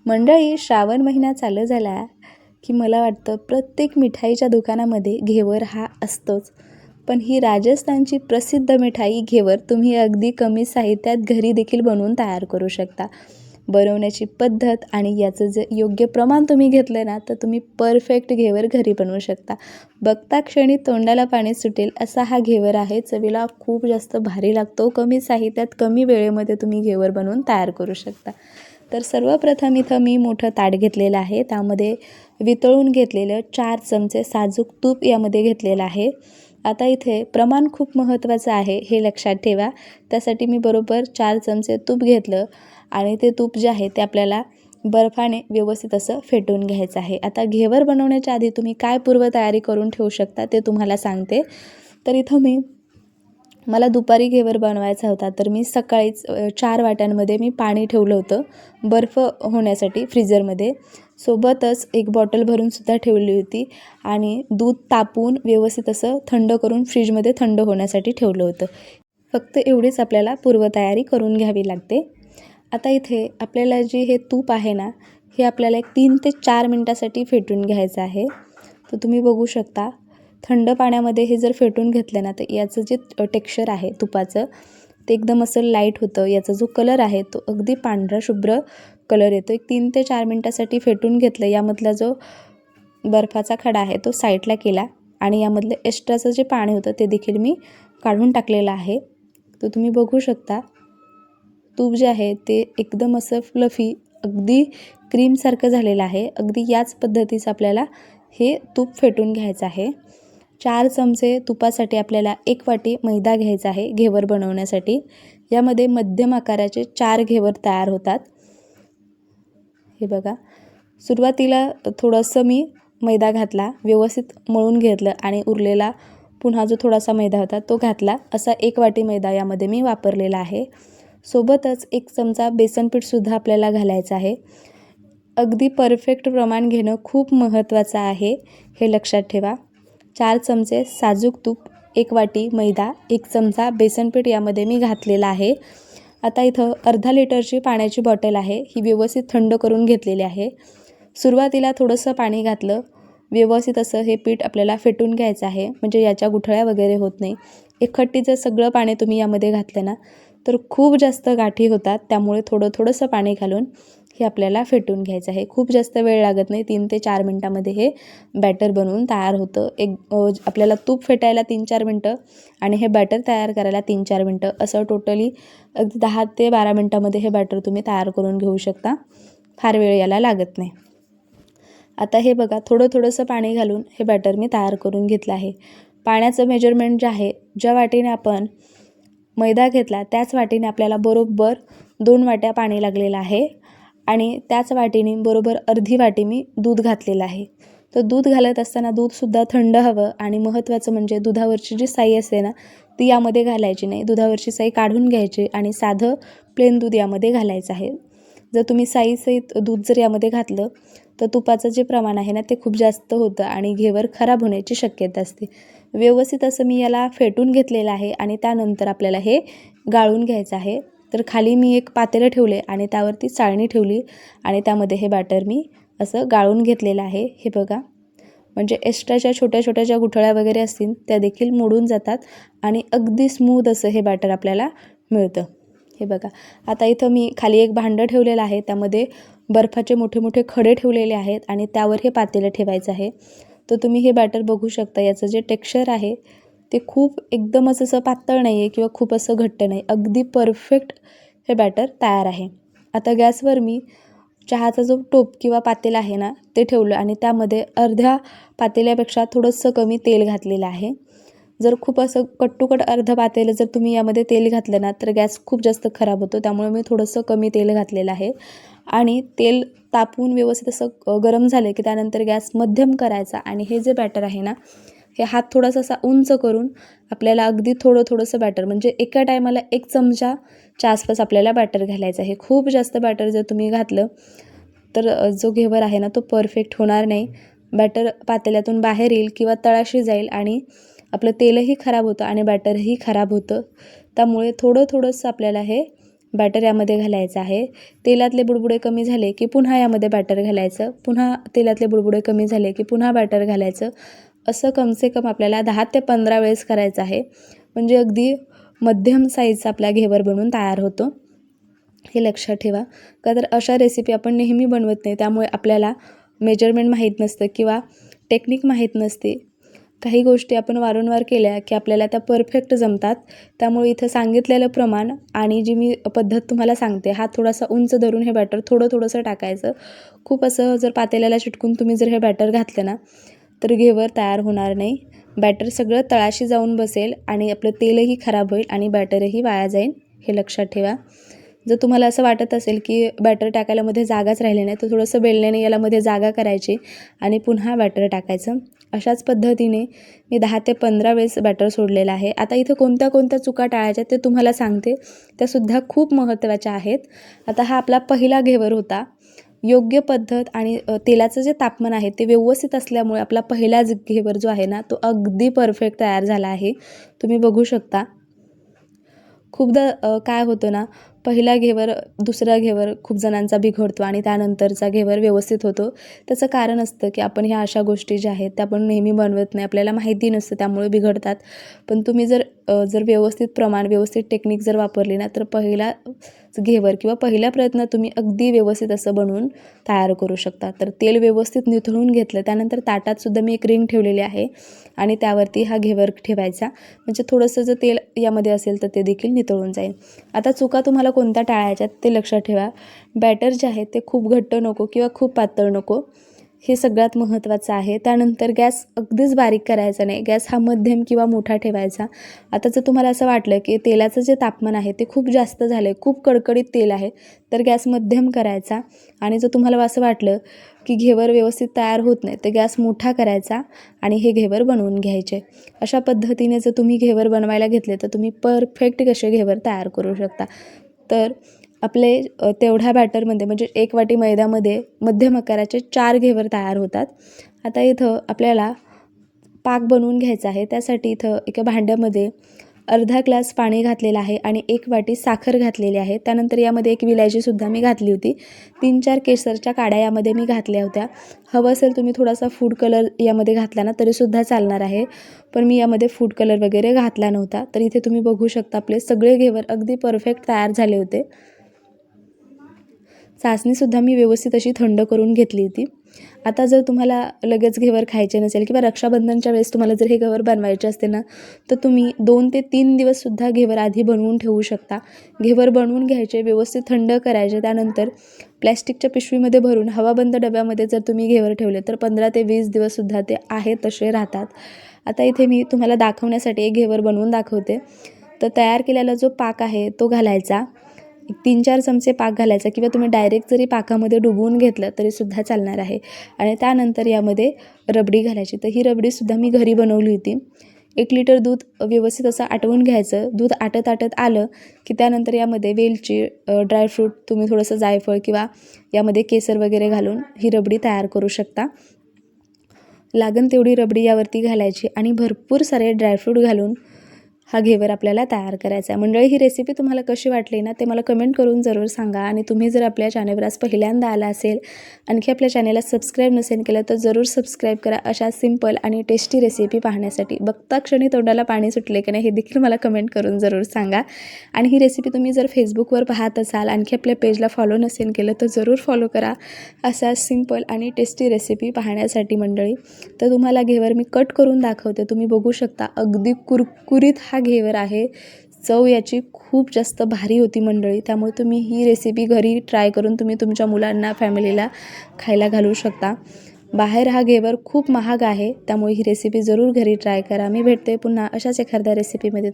मंडळी, श्रावण महिना चालू झाला की मला वाटतं प्रत्येक मिठाईच्या दुकानामध्ये घेवर हा असतोच. पण ही राजस्थानची प्रसिद्ध मिठाई घेवर तुम्ही अगदी कमी साहित्यात घरी देखील बनवून तयार करू शकता. बनवण्याची पद्धत आणि याचं जे योग्य प्रमाण तुम्ही घेतलं ना, तर तुम्ही परफेक्ट घेवर घरी बनवू शकता. बघता क्षणी तोंडाला पाणी सुटेल असा हा घेवर आहे. चवीला खूप जास्त भारी लागतो. कमी साहित्यात कमी वेळेमध्ये तुम्ही घेवर बनवून तयार करू शकता. तर सर्वप्रथम इथं मी मोठं ताट घेतलेलं आहे. त्यामध्ये वितळून घेतलेलं 4 चमचे साजूक तूप यामध्ये घेतलेलं आहे. आता इथे प्रमाण खूप महत्त्वाचं आहे, हे लक्षात ठेवा. त्यासाठी मी बरोबर 4 चमचे तूप घेतलं आणि ते तूप जे आहे ते आपल्याला बर्फाने व्यवस्थित असं फेटून घ्यायचं आहे. आता घेवर बनवण्याच्या आधी तुम्ही काय पूर्वतयारी करून ठेवू शकता ते तुम्हाला सांगते. तर इथं मला दुपारी घेवर बनवायचा होता, तर मी सकाळीच 4 वाट्यांमध्ये मी पाणी ठेवलं होतं बर्फ होण्यासाठी फ्रीजरमध्ये. सोबतच एक बॉटल भरूनसुद्धा ठेवली होती आणि दूध तापवून व्यवस्थित असं थंड करून फ्रीजमध्ये थंड होण्यासाठी ठेवलं होतं. फक्त एवढीच आपल्याला पूर्वतयारी करून घ्यावी लागते. आता इथे आपल्याला जे हे तूप आहे ना, हे आपल्याला एक 3 ते 4 मिनटासाठी फेटून घ्यायचं आहे. तर तुम्ही बघू शकता थंड पाण्यामध्ये हे जर फेटून घेतलं ना, तर याचं जे टेक्स्चर आहे तुपाचं ते एकदम असं लाईट होतं. याचा जो कलर आहे तो अगदी पांढरा शुभ्र कलर येतो. एक 3 ते 4 मिनटासाठी फेटून घेतलं. यामधला जो बर्फाचा खडा आहे तो साईडला केला आणि यामधलं एक्स्ट्राचं जे पाणी होतं ते देखील मी काढून टाकलेलं आहे. तर तुम्ही बघू शकता तूप जे आहे ते एकदम असं फ्लफी अगदी क्रीमसारखं झालेलं आहे. अगदी याच पद्धतीचं आपल्याला हे तूप फेटून घ्यायचं आहे. 4 चमचे तुपासाठी आपल्याला 1 वाटी मैदा घ्यायचा आहे घेवर बनवण्यासाठी. यामध्ये मध्यम आकाराचे 4 घेवर तयार होतात. हे बघा, सुरुवातीला थोडंसं मी मैदा घातला, व्यवस्थित मळून घेतलं आणि उरलेला पुन्हा जो थोडासा मैदा होता तो घातला. असा 1 वाटी मैदा यामध्ये मी वापरलेला आहे. सोबतच 1 चमचा बेसनपीठसुद्धा आपल्याला घालायचं आहे. अगदी परफेक्ट प्रमाण घेणं खूप महत्त्वाचं आहे, हे लक्षात ठेवा. 4 चमचे साजूक तूप, 1 वाटी मैदा, 1 चमचा बेसनपीठ यामध्ये मी घातलेलं आहे. आता इथं अर्धा लिटरची पाण्याची बॉटल आहे, ही व्यवस्थित थंड करून घेतलेली आहे. सुरुवातीला थोडंसं पाणी घातलं, व्यवस्थित असं हे पीठ आपल्याला फेटून घ्यायचं आहे, म्हणजे याच्या गुठळ्या वगैरे होत नाही. एकखट्टी जर सगळं पाणी तुम्ही यामध्ये घातलं ना, तर खूप जास्त गाठी होतात. त्यामुळे थोडंसं पाणी घालून हे आपल्याला फेटून घ्यायचं आहे. खूप जास्त वेळ लागत नाही. 3 ते 4 मिनटामध्ये हे बॅटर बनवून तयार होतं. आपल्याला तूप फेटायला 3-4 मिनटं आणि हे बॅटर तयार करायला 3-4 मिनटं, असं टोटली अगदी 10 ते 12 मिनटामध्ये हे बॅटर तुम्ही तयार करून घेऊ शकता. फार वेळ याला लागत नाही. आता हे बघा, थोडंसं पाणी घालून हे बॅटर मी तयार करून घेतलं आहे. पाण्याचं मेजरमेंट जे आहे, ज्या वाटीने आपण मैदा घेतला त्याच वाटीने आपल्याला बरोबर 2 वाट्या पाणी लागलेलं आहे आणि त्याच वाटीने बरोबर अर्धी वाटी मी दूध घातलेलं आहे. तर दूध घालत असताना दूधसुद्धा थंड हवं आणि महत्त्वाचं म्हणजे दुधावरची जी साई असते ना, ती यामध्ये घालायची नाही. दुधावरची साई काढून घ्यायची आणि साधं प्लेन दूध यामध्ये घालायचं आहे. जर तुम्ही साईसहित दूध जर यामध्ये घातलं तर तुपाचं जे प्रमाण आहे ना, ते खूप जास्त होतं आणि घेवर खराब होण्याची शक्यता असते. व्यवस्थित असं मी याला फेटून घेतलेलं आहे आणि त्यानंतर आपल्याला हे गाळून घ्यायचं आहे. तर खाली मी एक पातेलं ठेवले आणि त्यावरती चाळणी ठेवली आणि त्यामध्ये हे बॅटर मी असं गाळून घेतलेलं आहे. हे बघा, म्हणजे एक्स्ट्राच्या छोट्या ज्या गुठळ्या वगैरे असतील त्या देखील मोडून जातात आणि अगदी स्मूथ असं हे बॅटर आपल्याला मिळतं. हे बघा, आता इथं मी खाली एक भांडं ठेवलेलं आहे. त्यामध्ये बर्फाचे मोठे खडे ठेवलेले आहेत आणि त्यावर हे पातेलं ठेवायचं आहे. तर तुम्ही हे बॅटर बघू शकता. याचं जे टेक्स्चर आहे ते खूप एकदमच असं पातळ नाही आहे किंवा खूप असं घट्ट नाही. अगदी परफेक्ट हे बॅटर तयार आहे. आता गॅसवर मी चहाचा जो टोप किंवा पातेला आहे ना, ते ठेवलं आणि त्यामध्ये अर्ध्या पातेल्यापेक्षा थोडंसं कमी तेल घातलेलं आहे. जर खूप असं कट अर्ध पातेलं जर तुम्ही यामध्ये तेल घातलं ना, तर गॅस खूप जास्त खराब होतो. त्यामुळे मी थोडंसं कमी तेल घातलेलं आहे आणि तेल तापवून व्यवस्थित असं गरम झालं की त्यानंतर गॅस मध्यम करायचा आणि हे जे बॅटर आहे ना, हे हात थोडासा असा उंच करून आपल्याला अगदी थोडंसं बॅटर, म्हणजे एका टायमाला 1 चमचाच्या आसपास आपल्याला बॅटर घालायचं आहे. खूप जास्त बॅटर जर तुम्ही घातलं तर जो घेवर आहे ना, तो परफेक्ट होणार नाही. बॅटर पातेल्यातून बाहेर येईल किंवा तळाशी जाईल आणि आपलं तेलही खराब होतं आणि बॅटरही खराब होतं. त्यामुळे थोडंसं आपल्याला हे बॅटर यामध्ये घालायचं आहे. तेलातले बुडबुडे कमी झाले की पुन्हा यामध्ये बॅटर घालायचं. पुन्हा तेलातले बुडबुडे कमी झाले की पुन्हा बॅटर घालायचं. असं कमसे कम आपल्याला 10 ते 15 वेळेस करायचं आहे. म्हणजे अगदी मध्यम साईजचा आपला घेवर बनून तयार होतो. हे लक्षात ठेवा. का तर अशा रेसिपी आपण नेहमी बनवत नाही, त्यामुळे आपल्याला मेजरमेंट माहीत नसतं किंवा टेक्निक माहीत नसते. काही गोष्टी आपण वारंवार केल्या की आपल्याला त्या परफेक्ट जमतात. त्यामुळे इथं सांगितलेलं प्रमाण आणि जी मी पद्धत तुम्हाला सांगते, हा थोडासा उंच धरून हे बॅटर थोडंसं टाकायचं. खूप असं जर पातेल्याला चिटकून तुम्ही जर हे बॅटर घातलं ना, तर घेवर तयार होणार नाही. बॅटर सगळं तळाशी जाऊन बसेल आणि आपलं तेलही खराब होईल आणि बॅटरही वाया जाईल. हे लक्षात ठेवा. जर तुम्हाला असं वाटत असेल की बॅटर टाकायला मध्ये जागाच राहिली नाही, तर थोडंसं बेलण्याने याला मध्ये जागा करायची आणि पुन्हा बॅटर टाकायचं. अशाच पद्धतीने मी 10 ते 15 वेळेस बॅटर सोडलेलं आहे. आता इथं कोणत्या चुका टाळायच्या ते तुम्हाला सांगते. त्यासुद्धा खूप महत्त्वाच्या आहेत. आता हा आपला पहिला घेवर होता. योग्य पद्धत आणि तेलाचं जे तापमान आहे ते व्यवस्थित असल्यामुळे आपला पहिला घेवर जो आहे ना, तो अगदी परफेक्ट तयार झाला आहे. तुम्ही बघू शकता. खूपदा काय होतं ना, पहिला घेवर दुसरा घेवर खूप जणांचा बिघडतो आणि त्यानंतरचा घेवर व्यवस्थित होतो. त्याचं कारण असतं की आपण ह्या अशा गोष्टी ज्या आहेत त्या आपण नेहमी बनवत नाही, आपल्याला माहिती नसतं, त्यामुळे बिघडतात. पण तुम्ही जर व्यवस्थित प्रमाण, व्यवस्थित टेक्निक जर वापरली ना, तर पहिला घेवर किंवा पहिल्या प्रयत्नात तुम्ही अगदी व्यवस्थित असं बनवून तयार करू शकता. तर तेल व्यवस्थित निथळून घेतलं, त्यानंतर ताटातसुद्धा मी एक रिंग ठेवलेली आहे आणि त्यावरती हा घेवर ठेवायचा. म्हणजे थोडंसं जर तेल यामध्ये असेल तर ते देखील निथळून जाईल. आता चुका तुम्हाला कोणत्या टाळायच्यात ते लक्षात ठेवा. बॅटर जे आहे ते खूप घट्ट नको किंवा खूप पातळ नको, हे सगळ्यात महत्त्वाचं आहे. त्यानंतर गॅस अगदीच बारीक करायचा नाही, गॅस हा मध्यम किंवा मोठा ठेवायचा. आता जर तुम्हाला असं वाटलं की तेलाचं जे तापमान आहे ते खूप जास्त झालं आहे, खूप कडकडीत तेल आहे, तर गॅस मध्यम करायचा. आणि जर तुम्हाला असं वाटलं की घेवर व्यवस्थित तयार होत नाही, तर गॅस मोठा करायचा आणि हे घेवर बनवून घ्यायचे. अशा पद्धतीने जर तुम्ही घेवर बनवायला घेतले तर तुम्ही परफेक्ट कसे घेवर तयार करू शकता. तर आपले तेवढ्या बॅटरमध्ये म्हणजे 1 वाटी मैद्यामध्ये मध्यम आकाराचे 4 घेवर तयार होतात. आता इथं आपल्याला पाक बनवून घ्यायचा आहे. त्यासाठी इथं एका भांड्यामध्ये अर्धा ग्लास पाणी घातलेलं आहे आणि 1 वाटी साखर घातलेली आहे. त्यानंतर यामध्ये 1 विलायचीसुद्धा मी घातली होती. 3-4 केसरच्या काड्या यामध्ये मी घातल्या होत्या. हवं असेल तुम्ही थोडासा फूड कलर यामध्ये घातला ना तरीसुद्धा चालणार आहे. पण मी यामध्ये फूड कलर वगैरे घातला नव्हता. तर इथे तुम्ही बघू शकता आपले सगळे घेवर अगदी परफेक्ट तयार झाले होते. चासणीसुद्धा मी व्यवस्थित अशी थंड करून घेतली होती. आता जर तुम्हाला लगेच घेवर खायचे नसेल किंवा रक्षाबंधनच्या वेळेस तुम्हाला जर हे घेवर बनवायचे असते ना, तर तुम्ही 2 ते 3 दिवससुद्धा घेवर आधी बनवून ठेवू शकता. घेवर बनवून घ्यायचे, व्यवस्थित थंड करायचे. त्यानंतर प्लॅस्टिकच्या पिशवीमध्ये भरून हवाबंद डब्यामध्ये जर तुम्ही घेवर ठेवले तर 15 ते 20 दिवससुद्धा ते आहे तसे राहतात. आता इथे मी तुम्हाला दाखवण्यासाठी एक घेवर बनवून दाखवते. तर तयार केलेला जो पाक आहे तो घालायचा. 3-4 चमचे पाक घालायचा किंवा तुम्ही डायरेक्ट जरी पाकामध्ये डुबवून घेतलं तरीसुद्धा चालणार आहे. आणि त्यानंतर यामध्ये रबडी घालायची. तर ही रबडीसुद्धा मी घरी बनवली होती. 1 लिटर दूध व्यवस्थित असं आटवून घ्यायचं. दूध आटत आलं की त्यानंतर यामध्ये वेलची, ड्रायफ्रूट, तुम्ही थोडंसं जायफळ किंवा यामध्ये केसर वगैरे घालून ही रबडी तयार करू शकता. लागेल तेवढी रबडी यावरती घालायची आणि भरपूर सारे ड्रायफ्रूट घालून हा घेवर आपल्याला तयार करायचा आहे. मंडळी, ही रेसिपी तुम्हाला कशी वाटली ना ते मला कमेंट करून जरूर सांगा. आणि तुम्ही जर आपल्या चॅनलवर आज पहिल्यांदा आला असेल, आणखी आपल्या चॅनलला सबस्क्राईब नसेल केलं तर जरूर सबस्क्राईब करा. अशा सिंपल आणि टेस्टी रेसिपी पाहण्यासाठी. बघता क्षणी तोंडाला पाणी सुटले की नाही हे देखील मला कमेंट करून जरूर सांगा. आणि ही रेसिपी तुम्ही जर फेसबुकवर पाहत असाल, आणखी आपल्या पेजला फॉलो नसेल केलं तर जरूर फॉलो करा अशा सिंपल आणि टेस्टी रेसिपी पाहण्यासाठी. मंडळी, तर तुम्हाला घेवर मी कट करून दाखवते. तुम्ही बघू शकता अगदी कुरकुरीत हा घेवर आहे. चव याची खूप जास्त भारी होती मंडळी. त्यामुळे तुम्ही ही रेसिपी घरी ट्राय करून तुम्ही तुमच्या मुलांना, फॅमिलीला खायला घालू शकता. बाहेर हा घेवर खूप महाग आहे, त्यामुळे ही रेसिपी जरूर घरी ट्राय करा. मी भेटते पुन्हा अशाच एखाद्या रेसिपीमध्ये.